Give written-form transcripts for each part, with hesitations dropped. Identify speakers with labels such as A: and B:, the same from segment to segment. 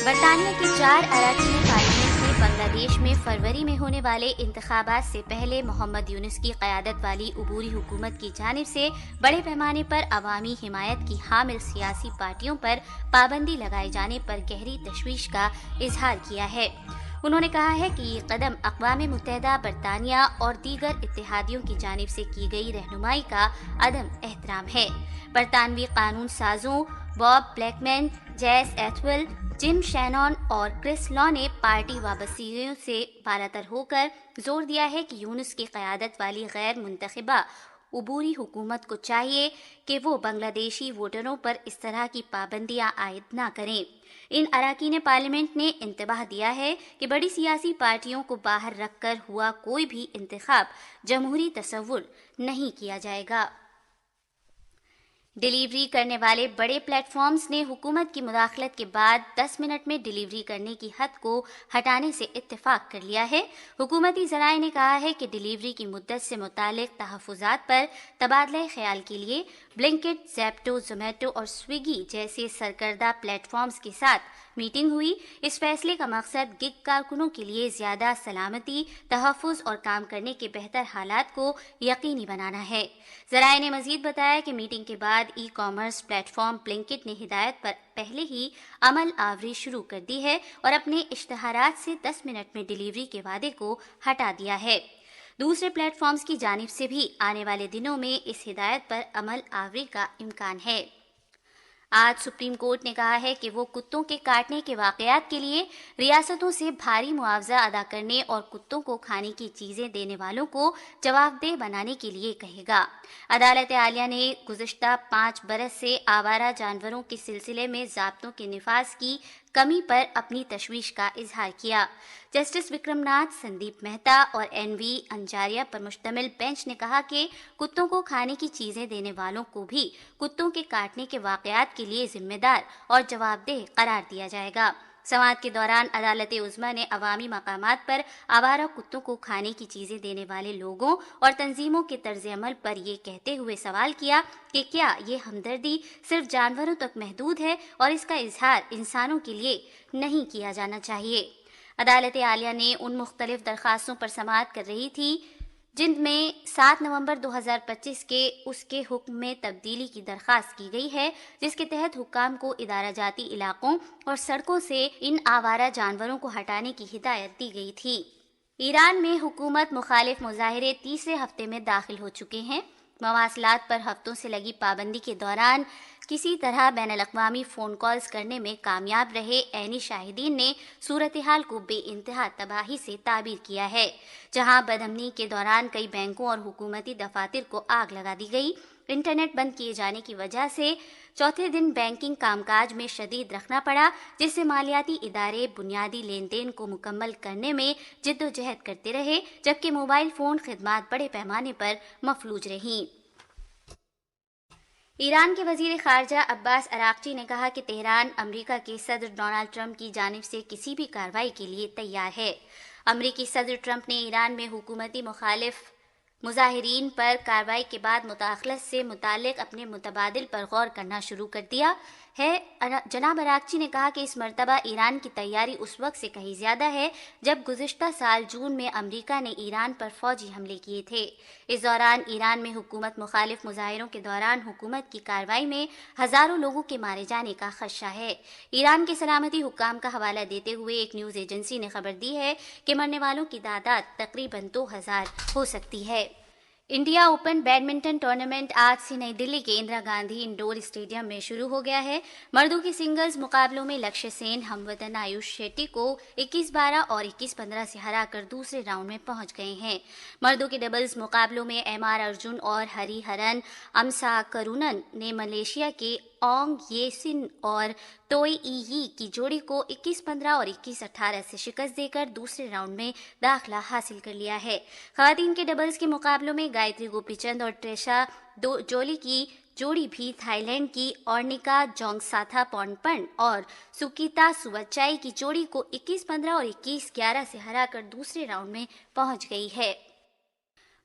A: برطانیہ کے 4 اراکین پارلیمنٹ نے بنگلہ دیش میں فروری میں ہونے والے انتخابات سے پہلے محمد یونس کی قیادت والی عبوری حکومت کی جانب سے بڑے پیمانے پر عوامی حمایت کی حامل سیاسی پارٹیوں پر پابندی لگائے جانے پر گہری تشویش کا اظہار کیا ہے۔ انہوں نے کہا ہے کہ یہ قدم اقوام متحدہ، برطانیہ اور دیگر اتحادیوں کی جانب سے کی گئی رہنمائی کا عدم احترام ہے۔ برطانوی قانون سازوں باب بلیکمن، جیس ایتھول، جم شینون اور کرس لا نے پارٹی وابستگیوں سے بالاتر ہو کر زور دیا ہے کہ یونس کی قیادت والی غیر منتخبہ عبوری حکومت کو چاہیے کہ وہ بنگلہ دیشی ووٹروں پر اس طرح کی پابندیاں عائد نہ کریں۔ ان اراکین پارلیمنٹ نے انتباہ دیا ہے کہ بڑی سیاسی پارٹیوں کو باہر رکھ کر ہوا کوئی بھی انتخاب جمہوری تصور نہیں کیا جائے گا۔ ڈیلیوری کرنے والے بڑے پلیٹ فارمز نے حکومت کی مداخلت کے بعد 10 منٹ میں ڈیلیوری کرنے کی حد کو ہٹانے سے اتفاق کر لیا ہے۔ حکومتی ذرائع نے کہا ہے کہ ڈیلیوری کی مدت سے متعلق تحفظات پر تبادلہ خیال کے لیے بلنکٹ، زیپٹو، زومیٹو اور سویگی جیسے سرکردہ پلیٹ فارمز کے ساتھ میٹنگ ہوئی۔ اس فیصلے کا مقصد گگ کارکنوں کے لیے زیادہ سلامتی، تحفظ اور کام کرنے کے بہتر حالات کو یقینی بنانا ہے۔ ذرائع نے مزید بتایا کہ میٹنگ کے بعد e commerce plate form Blinkit نے ہدایت پر پہلے ہی عمل آوری شروع کر دی ہے اور اپنے اشتہارات سے 10 منٹ میں ڈیلیوری کے وعدے کو ہٹا دیا ہے۔ دوسرے پلیٹ فارمز کی جانب سے بھی آنے والے دنوں میں اس ہدایت پر عمل آوری کا امکان ہے۔ آج سپریم کورٹ نے کہا ہے کہ وہ کتوں کے کاٹنے کے واقعات کے لیے ریاستوں سے بھاری معاوضہ ادا کرنے اور کتوں کو کھانے کی چیزیں دینے والوں کو جواب دہ بنانے کے لیے کہے گا۔ عدالت عالیہ نے گزشتہ 5 برس سے آوارہ جانوروں کے سلسلے میں ضابطوں کے نفاذ کی کمی پر اپنی تشویش کا اظہار کیا۔ جسٹس وکرم ناتھ، سندیپ مہتا اور این وی انجاریہ پر مشتمل بینچ نے کہا کہ کتوں کو کھانے کی چیزیں دینے والوں کو بھی کتوں کے کاٹنے کے واقعات کے لیے ذمہ دار اور جواب دہ قرار دیا جائے گا۔ سماعت کے دوران عدالت عظمیٰ نے عوامی مقامات پر آوارہ کتوں کو کھانے کی چیزیں دینے والے لوگوں اور تنظیموں کے طرز عمل پر یہ کہتے ہوئے سوال کیا کہ کیا یہ ہمدردی صرف جانوروں تک محدود ہے اور اس کا اظہار انسانوں کے لیے نہیں کیا جانا چاہیے۔ عدالت عالیہ نے ان مختلف درخواستوں پر سماعت کر رہی تھی جن میں 7 نومبر 2025 کے اس کے حکم میں تبدیلی کی درخواست کی گئی ہے، جس کے تحت حکام کو ادارہ جاتی علاقوں اور سڑکوں سے ان آوارہ جانوروں کو ہٹانے کی ہدایت دی گئی تھی۔ ایران میں حکومت مخالف مظاہرے تیسرے ہفتے میں داخل ہو چکے ہیں۔ مواصلات پر ہفتوں سے لگی پابندی کے دوران کسی طرح بین الاقوامی فون کالز کرنے میں کامیاب رہے عینی شاہدین نے صورتحال کو بے انتہا تباہی سے تعبیر کیا ہے۔ جہاں بدامنی کے دوران کئی بینکوں اور حکومتی دفاتر کو آگ لگا دی گئی۔ انٹرنیٹ بند کیے جانے کی وجہ سے چوتھے دن بینکنگ کام کاج میں شدید رکھنا پڑا، جس سے مالیاتی ادارے بنیادی لین دین کو مکمل کرنے میں جدوجہد کرتے رہے، جبکہ موبائل فون خدمات بڑے پیمانے پر مفلوج رہیں۔ ایران کے وزیر خارجہ عباس اراغچی نے کہا کہ تہران امریکہ کے صدر ڈونلڈ ٹرمپ کی جانب سے کسی بھی کارروائی کے لیے تیار ہے۔ امریکی صدر ٹرمپ نے ایران میں حکومتی مخالف مظاہرین پر کارروائی کے بعد مداخلت سے متعلق اپنے متبادل پر غور کرنا شروع کر دیا ہے۔ جناب اراغچی نے کہا کہ اس مرتبہ ایران کی تیاری اس وقت سے کہیں زیادہ ہے جب گزشتہ سال جون میں امریکہ نے ایران پر فوجی حملے کیے تھے۔ اس دوران ایران میں حکومت مخالف مظاہروں کے دوران حکومت کی کارروائی میں ہزاروں لوگوں کے مارے جانے کا خدشہ ہے۔ ایران کے سلامتی حکام کا حوالہ دیتے ہوئے ایک نیوز ایجنسی نے خبر دی ہے کہ مرنے والوں کی تعداد تقریباً 2000 ہو سکتی ہے۔ انڈیا اوپن بیڈمنٹن ٹورنامنٹ آج سے نئی دلی کے اندرا گاندھی انڈور اسٹیڈیم میں شروع ہو گیا ہے۔ مردوں کے سنگلز مقابلوں میں لکشیہ سین ہم وطن آیوش شیٹی کو 21-12 اور 21-15 سے ہرا کر دوسرے راؤنڈ میں پہنچ گئے ہیں۔ مردوں کے ڈبلز مقابلوں میں ایم آر ارجن اور ہری ہرن امسا کرونن نے ملائیشیا کے اونگ یہ سن اور توئی ای کی جوڑی کو 21-15 اور 21-18 سے شکست دے کر دوسرے راؤنڈ میں داخلہ حاصل کر لیا ہے۔ خواتین کے ڈبلز کے مقابلوں میں گایتری گوپی چند اور ٹریشا جولی کی جوڑی بھی تھائی لینڈ کی اورنیکا جونگساتھا پونپن اور سکیتا سوچائی کی جوڑی کو 21-15 اور 21-11 سے ہرا کر دوسرے راؤنڈ میں پہنچ گئی ہے۔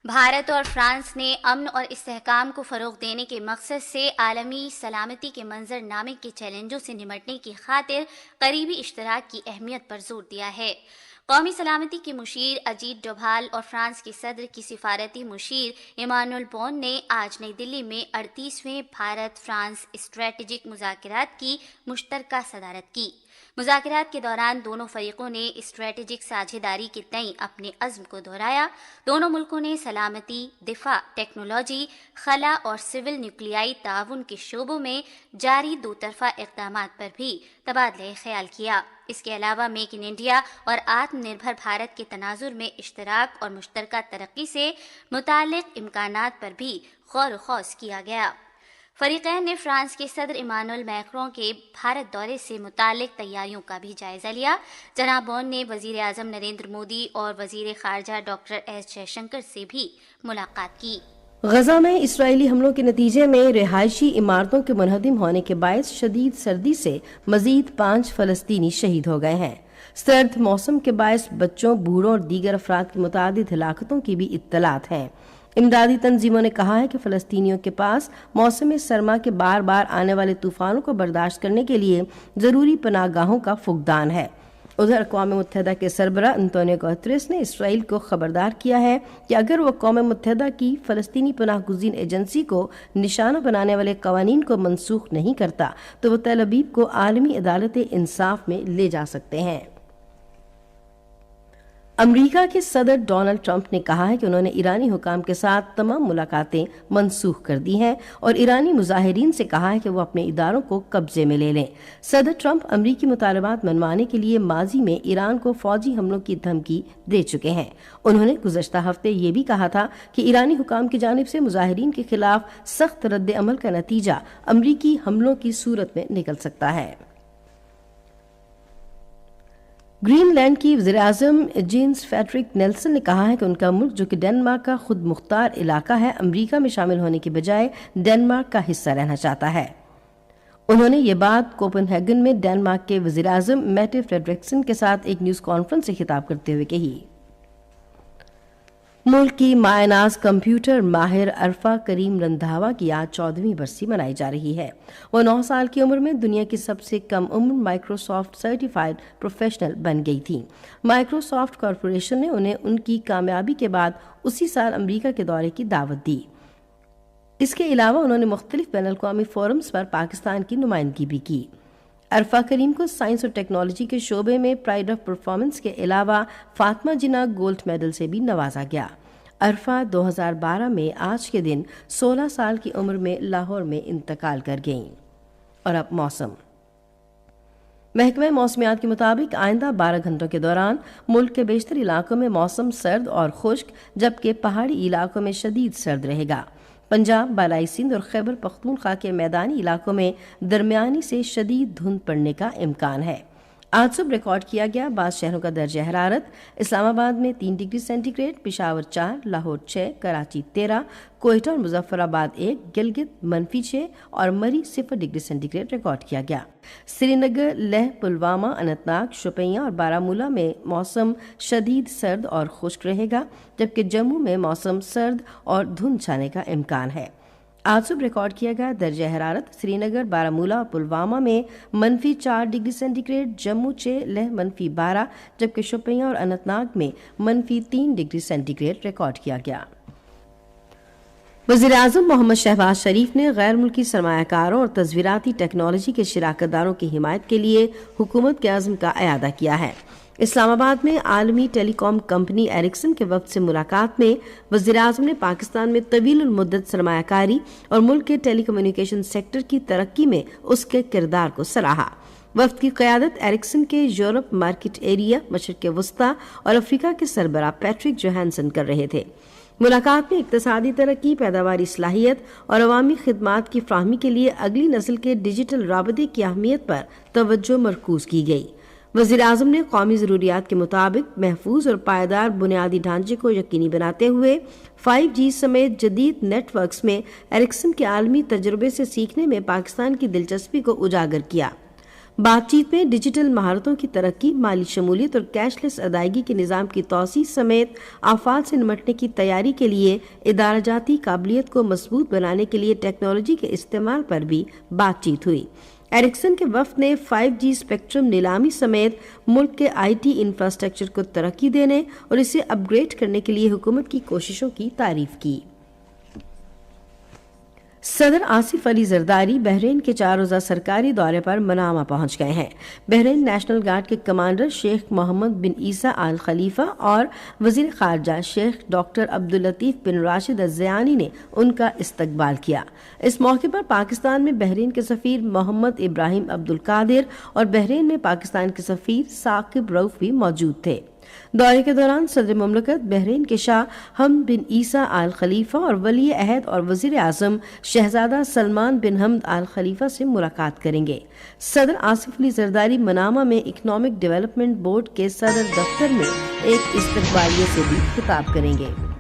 A: بھارت اور فرانس نے امن اور استحکام کو فروغ دینے کے مقصد سے عالمی سلامتی کے منظر نامے کے چیلنجوں سے نمٹنے کی خاطر قریبی اشتراک کی اہمیت پر زور دیا ہے۔ قومی سلامتی کے مشیر اجیت ڈوبھال اور فرانس کے صدر کی سفارتی مشیر ایمانوئل بون نے آج نئی دلی میں 38ویں بھارت فرانس اسٹریٹجک مذاکرات کی مشترکہ صدارت کی۔ مذاکرات کے دوران دونوں فریقوں نے اسٹریٹجک ساجھیداری کے تئیں اپنے عزم کو دہرایا۔ دونوں ملکوں نے سلامتی، دفاع، ٹیکنالوجی، خلا اور سول نیوکلیائی تعاون کے شعبوں میں جاری دو طرفہ اقدامات پر بھی تبادلہ خیال کیا۔ اس کے علاوہ میک ان انڈیا اور آتم نربھر بھارت کے تناظر میں اشتراک اور مشترکہ ترقی سے متعلق امکانات پر بھی غور و خوض کیا گیا۔ فریقین نے فرانس کے صدر ایمانوئل میکروں کے بھارت دورے سے متعلق تیاریوں کا بھی جائزہ لیا۔ جناب بون نے وزیر اعظم نریندر مودی اور وزیر خارجہ ڈاکٹر ایس جے شنکر سے بھی ملاقات کی۔
B: غزہ میں اسرائیلی حملوں کے نتیجے میں رہائشی عمارتوں کے منہدم ہونے کے باعث شدید سردی سے مزید 5 فلسطینی شہید ہو گئے ہیں۔ سرد موسم کے باعث بچوں، بوڑھوں اور دیگر افراد کی متعدد ہلاکتوں کی بھی اطلاعات ہیں۔ امدادی تنظیموں نے کہا ہے کہ فلسطینیوں کے پاس موسم سرما کے بار بار آنے والے طوفانوں کو برداشت کرنے کے لیے ضروری پناہ گاہوں کا فقدان ہے۔ ادھر اقوام متحدہ کے سربراہ انتونیو گوتریس نے اسرائیل کو خبردار کیا ہے کہ اگر وہ اقوام متحدہ کی فلسطینی پناہ گزین ایجنسی کو نشانہ بنانے والے قوانین کو منسوخ نہیں کرتا تو وہ تل ابیب کو عالمی عدالت انصاف میں لے جا سکتے ہیں۔ امریکہ کے صدر ڈونلڈ ٹرمپ نے کہا ہے کہ انہوں نے ایرانی حکام کے ساتھ تمام ملاقاتیں منسوخ کر دی ہیں اور ایرانی مظاہرین سے کہا ہے کہ وہ اپنے اداروں کو قبضے میں لے لیں۔ صدر ٹرمپ امریکی مطالبات منوانے کے لیے ماضی میں ایران کو فوجی حملوں کی دھمکی دے چکے ہیں۔ انہوں نے گزشتہ ہفتے یہ بھی کہا تھا کہ ایرانی حکام کی جانب سے مظاہرین کے خلاف سخت رد عمل کا نتیجہ امریکی حملوں کی صورت میں نکل سکتا ہے۔ گرین لینڈ کی وزیراعظم جینس فریڈرک نیلسن نے کہا ہے کہ ان کا ملک جو کہ ڈنمارک کا خود مختار علاقہ ہے، امریکہ میں شامل ہونے کے بجائے ڈنمارک کا حصہ رہنا چاہتا ہے۔ انہوں نے یہ بات کوپن ہیگن میں ڈنمارک کے وزیراعظم میٹے فریڈرکسن کے ساتھ ایک نیوز کانفرنس سے خطاب کرتے ہوئے کہی۔ ملک کی مائع ناز کمپیوٹر ماہر عرفہ کریم رندھاوا کی آج 14ویں برسی منائی جا رہی ہے۔ وہ 9 سال کی عمر میں دنیا کی سب سے کم عمر مائکروسافٹ سرٹیفائیڈ پروفیشنل بن گئی تھی۔ مائکروسافٹ کارپوریشن نے انہیں ان کی کامیابی کے بعد اسی سال امریکہ کے دورے کی دعوت دی۔ اس کے علاوہ انہوں نے مختلف بین الاقوامی فورمز پر پاکستان کی نمائندگی بھی کی۔ عرفہ کریم کو سائنس اور ٹیکنالوجی کے شعبے میں پرائڈ آف پرفارمنس کے علاوہ فاطمہ جناح گولڈ میڈل سے بھی نوازا گیا۔ عرفہ 2012 میں آج کے دن 16 سال کی عمر میں لاہور میں انتقال کر گئیں۔ اور اب موسم۔ محکمہ موسمیات کے مطابق آئندہ 12 گھنٹوں کے دوران ملک کے بیشتر علاقوں میں موسم سرد اور خشک جبکہ پہاڑی علاقوں میں شدید سرد رہے گا۔ پنجاب، بالائی سندھ اور خیبر پختونخوا کے میدانی علاقوں میں درمیانی سے شدید دھند پڑنے کا امکان ہے۔ آج صبح ریکارڈ کیا گیا بعض شہروں کا درجہ حرارت: اسلام آباد میں 3 degree centigrade, Peshawar 4، Lahore 6، Karachi 13، Quetta اور مظفر آباد 1، گلگت -6 اور Murree 0 degree centigrade record کیا گیا۔ سری نگر، لیہ، پلوامہ، اننت ناگ، شوپیاں اور بارامولہ میں موسم شدید سرد اور خشک رہے گا جبکہ جموں میں موسم سرد اور دھند چھانے کا امکان ہے۔ آج صبح ریکارڈ کیا گیا درجہ حرارت: سری نگر، بارامولہ اور پلوامہ میں -4 degree centigrade, Jammu 6، Leh -12 جبکہ شوپیاں اور اننت ناگ میں -3 ڈگری سینٹی گریڈ ریکارڈ کیا گیا۔ وزیر اعظم محمد شہباز شریف نے غیر ملکی سرمایہ کاروں اور تصویراتی ٹیکنالوجی کے شراکت داروں کی حمایت کے لیے حکومت کے عزم کا اعادہ کیا ہے۔ اسلام آباد میں عالمی ٹیلی کام کمپنی ایرکسن کے وفد سے ملاقات میں وزیر اعظم نے پاکستان میں طویل المدت سرمایہ کاری اور ملک کے ٹیلی کمیونیکیشن سیکٹر کی ترقی میں اس کے کردار کو سراہا۔ وفد کی قیادت ایرکسن کے یورپ مارکیٹ ایریا، مشرق وسطی اور افریقہ کے سربراہ پیٹرک جوہانسن کر رہے تھے۔ ملاقات میں اقتصادی ترقی، پیداواری صلاحیت اور عوامی خدمات کی فراہمی کے لیے اگلی نسل کے ڈیجیٹل رابطے کی اہمیت پر توجہ مرکوز کی گئی۔ وزیر اعظم نے قومی ضروریات کے مطابق محفوظ اور پائیدار بنیادی ڈھانچے کو یقینی بناتے ہوئے 5G سمیت جدید نیٹ ورکس میں ایرکسن کے عالمی تجربے سے سیکھنے میں پاکستان کی دلچسپی کو اجاگر کیا۔ بات چیت میں ڈیجیٹل مہارتوں کی ترقی، مالی شمولیت اور کیش لیس ادائیگی کے نظام کی توسیع سمیت آفات سے نمٹنے کی تیاری کے لیے ادارہ جاتی قابلیت کو مضبوط بنانے کے لیے ٹیکنالوجی کے استعمال پر بھی بات چیت ہوئی۔ ایرکسن کے وفد نے 5G اسپیکٹرم نیلامی سمیت ملک کے IT انفراسٹرکچر کو ترقی دینے اور اسے اپ گریڈ کرنے کے لیے حکومت کی کوششوں کی تعریف کی۔ صدر آصف علی زرداری بحرین کے 4 روزہ سرکاری دورے پر منامہ پہنچ گئے ہیں۔ بحرین نیشنل گارڈ کے کمانڈر شیخ محمد بن عیسیٰ آل خلیفہ اور وزیر خارجہ شیخ ڈاکٹر عبداللطیف بن راشد الزیانی نے ان کا استقبال کیا۔ اس موقع پر پاکستان میں بحرین کے سفیر محمد ابراہیم عبدالقادر اور بحرین میں پاکستان کے سفیر ثاقب رؤف بھی موجود تھے۔ دورے کے دوران صدر مملکت بحرین کے شاہ حمد بن عیسیٰ آل خلیفہ اور ولی عہد اور وزیر اعظم شہزادہ سلمان بن حمد آل خلیفہ سے ملاقات کریں گے۔ صدر آصف علی زرداری منامہ میں اکنامک ڈیولپمنٹ بورڈ کے صدر دفتر میں ایک استقبالیہ سے بھی خطاب کریں گے۔